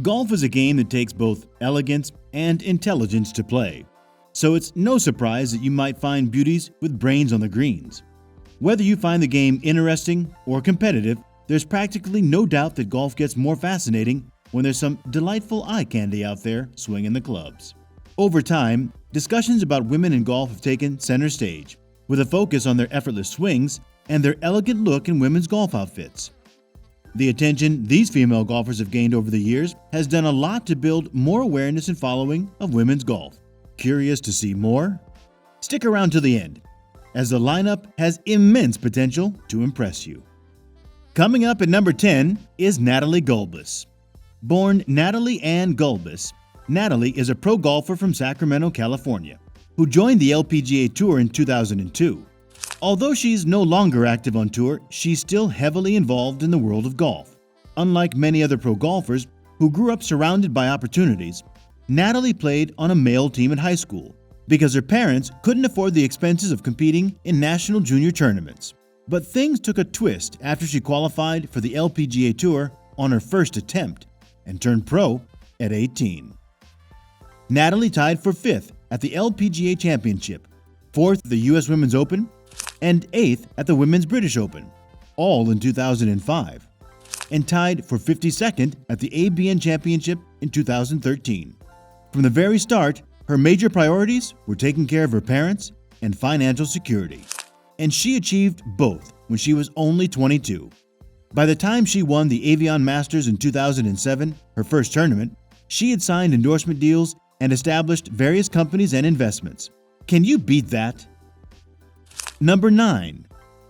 Golf is a game that takes both elegance and intelligence to play, so it's no surprise that you might find beauties with brains on the greens. Whether you find the game interesting or competitive, there's practically no doubt that golf gets more fascinating when there's some delightful eye candy out there swinging the clubs. Over time, discussions about women in golf have taken center stage, with a focus on their effortless swings and their elegant look in women's golf outfits. The attention these female golfers have gained over the years has done a lot to build more awareness and following of women's golf. Curious to see more? Stick around to the end, as the lineup has immense potential to impress you. Coming up at number 10 is Natalie Gulbis. Born Natalie Ann Gulbis, Natalie is a pro golfer from Sacramento, California, who joined the LPGA Tour in 2002. Although she's no longer active on tour, she's still heavily involved in the world of golf. Unlike many other pro golfers who grew up surrounded by opportunities, Natalie played on a male team at high school because her parents couldn't afford the expenses of competing in national junior tournaments. But things took a twist after she qualified for the LPGA Tour on her first attempt and turned pro at 18. Natalie tied for 5th at the LPGA Championship, 4th at the US Women's Open, and 8th at the Women's British Open, all in 2005, and tied for 52nd at the ABN Championship in 2013. From the very start, her major priorities were taking care of her parents and financial security, and she achieved both when she was only 22. By the time she won the Avion Masters in 2007, her first tournament, she had signed endorsement deals and established various companies and investments. Can you beat that? Number 9.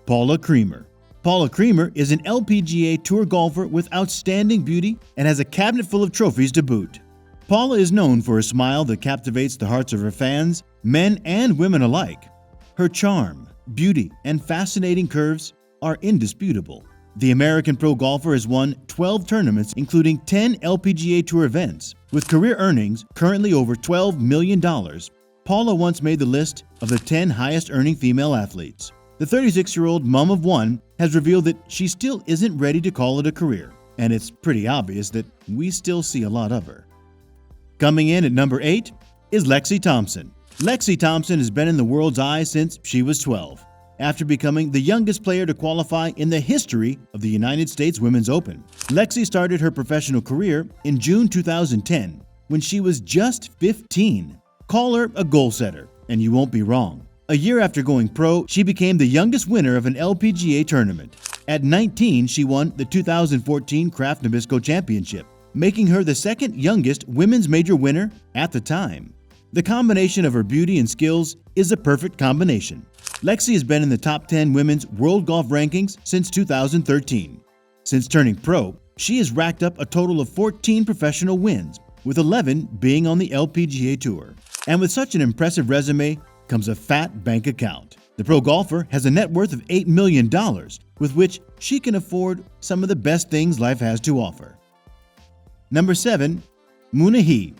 Paula Creamer. Paula Creamer is an LPGA Tour golfer with outstanding beauty and has a cabinet full of trophies to boot. Paula is known for a smile that captivates the hearts of her fans, men and women alike. Her charm, beauty, and fascinating curves are indisputable. The American pro golfer has won 12 tournaments, including 10 LPGA Tour events. With career earnings currently over $12 million, Paula once made the list of the 10 highest-earning female athletes. The 36-year-old mom of one has revealed that she still isn't ready to call it a career, and it's pretty obvious that we still see a lot of her. Coming in at number 8 is LEXI Thompson. LEXI Thompson has been in the world's eye since she was 12, after becoming the youngest player to qualify in the history of the United States Women's Open. LEXI started her professional career in June 2010, when she was just 15. Call her a goal setter, and you won't be wrong. A year after going pro, she became the youngest winner of an LPGA tournament. At 19, she won the 2014 Kraft Nabisco Championship, making her the second youngest women's major winner at the time. The combination of her beauty and skills is a perfect combination. LEXI has been in the top 10 women's world golf rankings since 2013. Since turning pro, she has racked up a total of 14 professional wins, with 11 being on the LPGA Tour. And with such an impressive resume comes a fat bank account. The pro golfer has a net worth of $8 million, with which she can afford some of the best things life has to offer. Number 7. Moona He.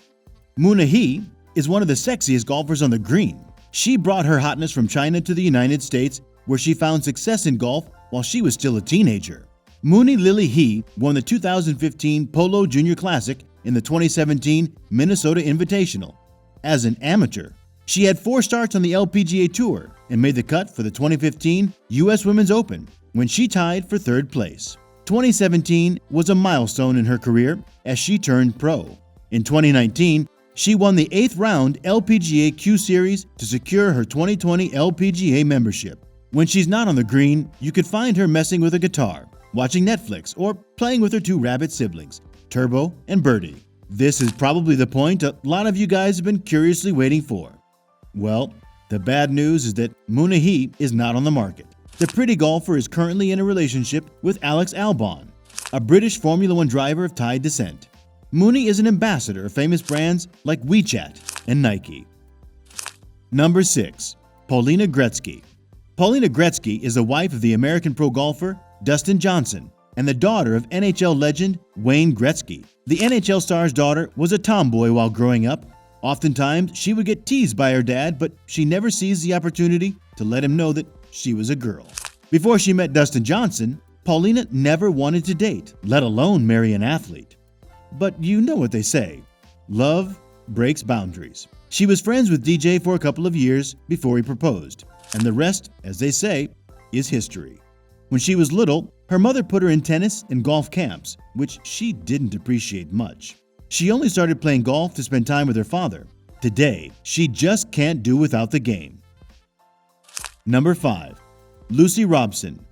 Moona He is one of the sexiest golfers on the green. She brought her hotness from China to the United States, where she found success in golf while she was still a teenager. Mooney Lily He won the 2015 Polo Junior Classic in the 2017 Minnesota Invitational. As an amateur, she had 4 starts on the LPGA Tour and made the cut for the 2015 US Women's Open when she tied for 3rd place. 2017 was a milestone in her career as she turned pro. In 2019, she won the 8th round LPGA Q Series to secure her 2020 LPGA membership. When she's not on the green, you could find her messing with a guitar, watching Netflix, or playing with her 2 rabbit siblings, Turbo and Birdie. This is probably the point a lot of you guys have been curiously waiting for. Well, the bad news is that Moona He is not on the market. The pretty golfer is currently in a relationship with Alex Albon, a British Formula One driver of Thai descent. Mooney is an ambassador of famous brands like WeChat and Nike. Number 6. Paulina Gretzky. Paulina Gretzky is the wife of the American pro golfer Dustin Johnson and the daughter of NHL legend Wayne Gretzky. The NHL star's daughter was a tomboy while growing up. Oftentimes, she would get teased by her dad, but she never seized the opportunity to let him know that she was a girl. Before she met Dustin Johnson, Paulina never wanted to date, let alone marry an athlete. but you know what they say. Love breaks boundaries. She was friends with DJ for a couple of years before he proposed, and the rest, as they say, is history. When she was little, her mother put her in tennis and golf camps, which she didn't appreciate much. She only started playing golf to spend time with her father. Today, she just can't do without the game. Number 5. Lucy Robson.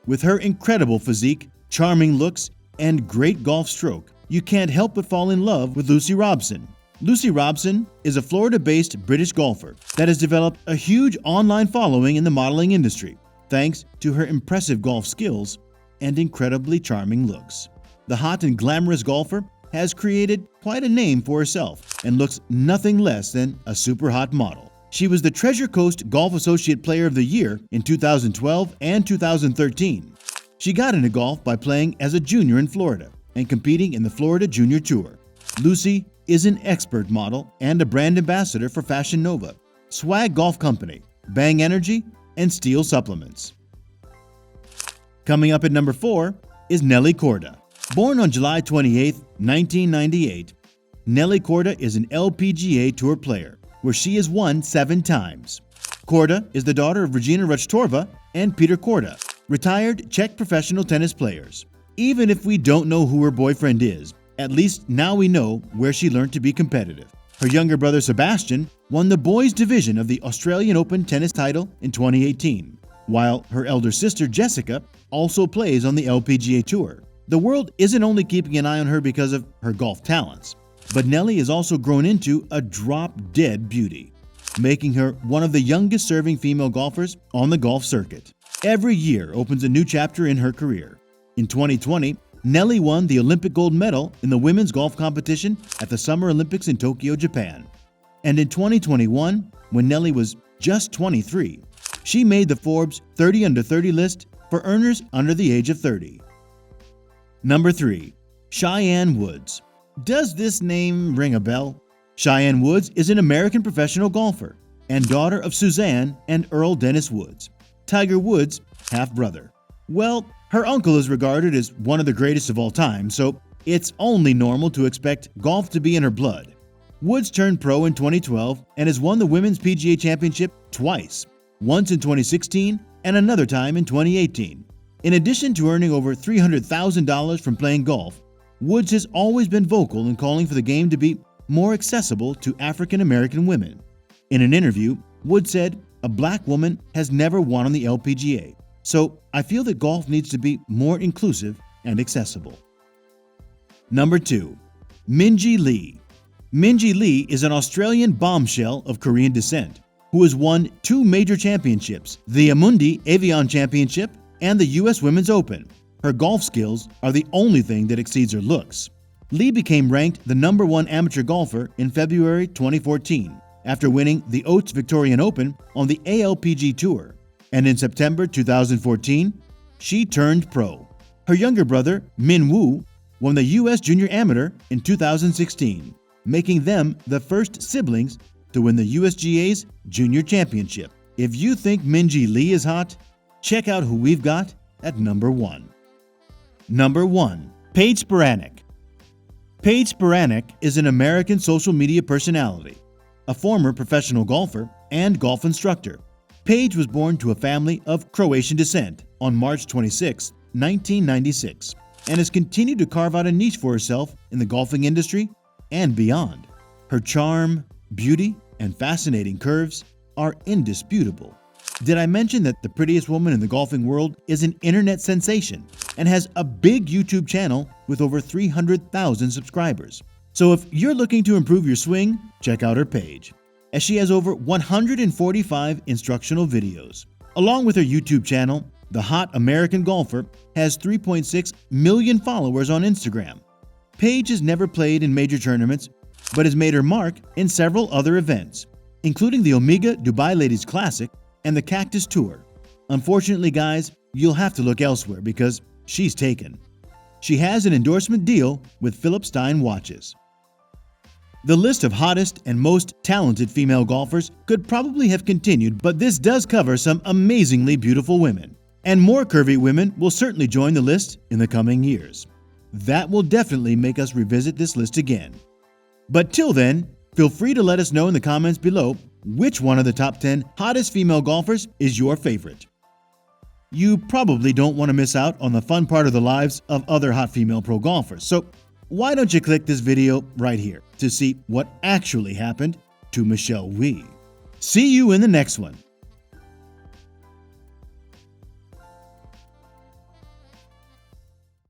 With her incredible physique, charming looks, and great golf stroke, you can't help but fall in love with Lucy Robson. Lucy Robson is a Florida-based British golfer that has developed a huge online following in the modeling industry, thanks to her impressive golf skills and incredibly charming looks. The hot and glamorous golfer has created quite a name for herself and looks nothing less than a super hot model. She was the Treasure Coast Golf Associate Player of the Year in 2012 and 2013. She got into golf by playing as a junior in Florida and competing in the Florida Junior Tour. Lucy is an expert model and a brand ambassador for Fashion Nova, Swag Golf Company, Bang Energy, and Steel Supplements. Coming up at number 4 is Nelly Korda. Born on July 28, 1998, Nelly Korda is an LPGA Tour player, where she has won 7 times. Korda is the daughter of Regina Ruchtorova and Peter Korda, retired Czech professional tennis players. Even if we don't know who her boyfriend is, at least now we know where she learned to be competitive. Her younger brother Sebastian won the boys' division of the Australian Open tennis title in 2018, while her elder sister Jessica also plays on the LPGA Tour. The world isn't only keeping an eye on her because of her golf talents, but Nelly has also grown into a drop-dead beauty, making her one of the youngest serving female golfers on the golf circuit. Every year opens a new chapter in her career. In 2020, Nelly won the Olympic gold medal in the women's golf competition at the Summer Olympics in Tokyo, Japan. And in 2021, when Nelly was just 23, she made the Forbes 30 Under 30 list for earners under the age of 30. Number 3. Cheyenne Woods. Does this name ring a bell? Cheyenne Woods is an American professional golfer and daughter of Suzanne and Earl Dennis Woods, Tiger Woods' half-brother. Well, her uncle is regarded as one of the greatest of all time, so it's only normal to expect golf to be in her blood. Woods turned pro in 2012 and has won the Women's PGA Championship twice, once in 2016 and another time in 2018. In addition to earning over $300,000 from playing golf, Woods has always been vocal in calling for the game to be more accessible to African American women. In an interview, Woods said, "A black woman has never won on the LPGA, so I feel that golf needs to be more inclusive and accessible." Number 2. Minjee Lee. Minjee Lee is an Australian bombshell of Korean descent who has won 2 major championships, the Amundi Avion Championship and the U.S. Women's Open. Her golf skills are the only thing that exceeds her looks. Lee became ranked the number 1 amateur golfer in February 2014 after winning the Oates Victorian Open on the ALPG Tour. And in September 2014, she turned pro. Her younger brother, Min Woo, won the U.S. Junior Amateur in 2016, making them the first siblings to win the USGA's Junior Championship. If you think Minjee Lee is hot, check out who we've got at number 1. Number 1. Paige Spiranak. Paige Spiranak is an American social media personality, a former professional golfer and golf instructor. Paige was born to a family of Croatian descent on March 26, 1996, and has continued to carve out a niche for herself in the golfing industry and beyond. Her charm, beauty, and fascinating curves are indisputable. Did I mention that the prettiest woman in the golfing world is an internet sensation and has a big YouTube channel with over 300,000 subscribers? So if you're looking to improve your swing, check out her page, as she has over 145 instructional videos. Along with her YouTube channel, the hot American golfer has 3.6 million followers on Instagram. Paige has never played in major tournaments, but has made her mark in several other events, including the Omega Dubai Ladies Classic and the Cactus Tour. Unfortunately, guys, you'll have to look elsewhere because she's taken. She has an endorsement deal with Philip Stein Watches. The list of hottest and most talented female golfers could probably have continued, but this does cover some amazingly beautiful women. And more curvy women will certainly join the list in the coming years. That will definitely make us revisit this list again. But till then, feel free to let us know in the comments below which one of the top 10 hottest female golfers is your favorite. You probably don't want to miss out on the fun part of the lives of other hot female pro golfers, so why don't you click this video right here to see what actually happened to Michelle Wie. See you in the next one.